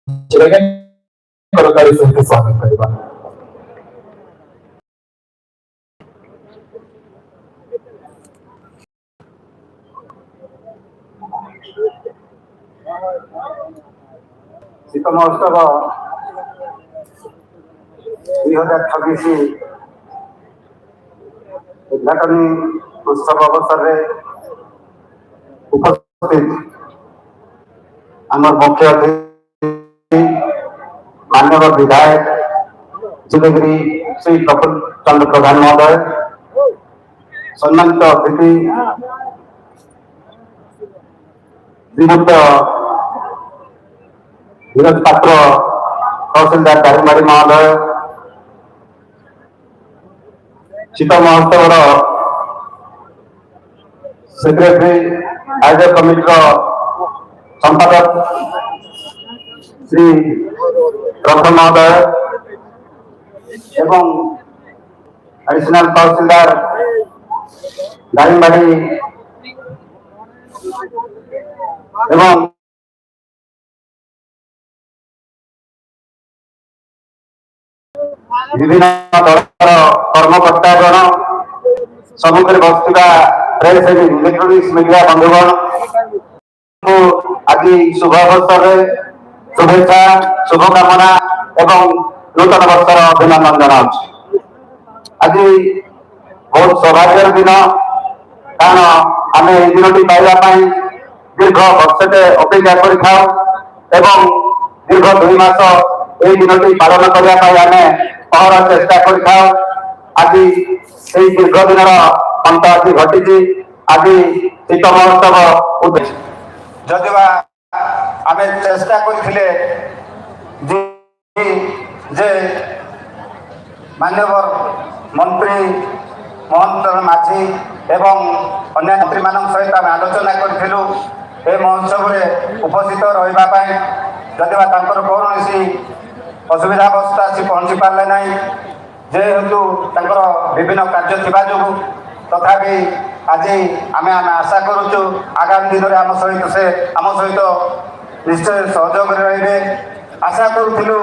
ସରକାରୀ ସହିତ ସ୍ୱାଗତ କରିବା। ଶୀତ ମହୋତ୍ସବ 2026 ଉଦ୍ଘାଟନୀ ଉତ୍ସବ ଅବସରରେ ଉପସ୍ଥିତ ଆମର ମୁଖ୍ୟ ଅତିଥି माननीय विधायक जिलेगिरी श्री प्रफुल्ल चंद्र प्रधान महोदय, सम्मानित अतिथि श्रीयुक्त धीरज पात्र तहसीलदार दारिंगबाड़ी महोदय, शीत महोत्सव सेक्रेटरी आयोजक कमिटी संपादक श्री प्रथम महोदय एवं एडिशनल तहसीलदार दारिंगबाड़ी एवं विभिन्न दलर कर्मकर्तागण सम्मुखें बसुवा प्रेस एवं इलेक्ट्रोनिक्स मीडिया बंधुगण को आज शुभ अवसर शुभेच्छा शुभकामना एवं नूतन वर्षर अभिनंदन जनाऊँ। आज बहुत सौभाग्य दिन कारण आम यह दिन पाइबापी दीर्घ वर्षटे अपेक्षा कर दीर्घ 2 मास यह दिन पालन करने अहर चेष्टा कर आज दीर्घ दिन अंत आज घटी आज शीत महोत्सव जदिवा आम चेष्टा करते मान्यवर मंत्री मोहन चरण माझी एवं अन्य मंत्री मान सहित आम आलोचना करूँ ए महोत्सव में उपस्थित रही जदिवा कौन असुविधा अवस्था आसी पहुँची पारे ना जेहेतु विभिन्न कार्य थी जो तथापि आज आम आशा करुचु आगामी दिन में आम सहित निश्चय सहयोग रे आशा करूँ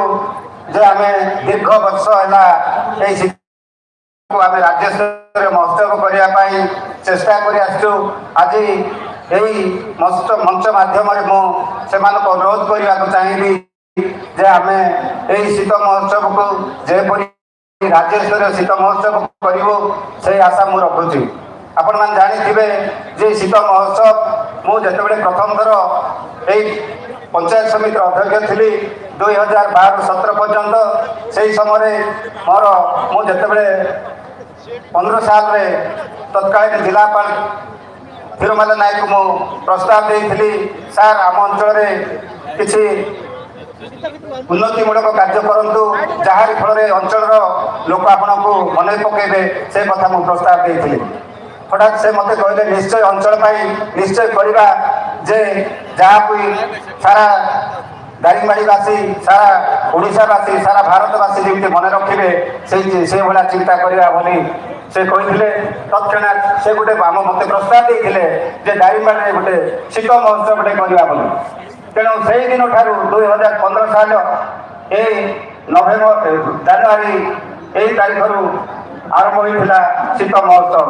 जे आम दीर्घ वर्ष है आम राज्य स्तर महोत्सव करने चेष्टा कर आज यही मंच माध्यम मुझे अनुरोध करने चाहिए जे आम यही शीत महोत्सव को जेपरी राज्य स्तर शीत महोत्सव करूँ से आशा मुझे रखुची। आपण मैंने जानी जे शीत महोत्सव मुझे प्रथम थर यही पंचायत समिति अध्यक्ष थी 2012-17 पर्यंत से समय मोर मुझे 15 साल तत्कालीन जिलापाल थिरुमाला नायक को प्रस्ताव देती सार आम अंचल किसी उन्नतिमूलक कार्य करूँ जहार फल अंचल लोक आपण को मन पकेबे से कथा मुझे प्रस्ताव देती हठात से मत कहले निश्चय अंचल निश्चय करवा जे जहाँ कोई सारा दारिंगबाड़ीवासी सारा ओडावासी सारा भारतवासी जमी मन रखिए से भाया चिंता करवा बोली से कहते तत्क्षणात से गोटे आम मत प्रस्ताव देते दारिंगबाड़ी गोटे शीत महोत्सव करवा बोली तेणु से दिन ठार 2015 साल नवेम्बर जानुरी यही तारीख आरंभ होता शीत महोत्सव।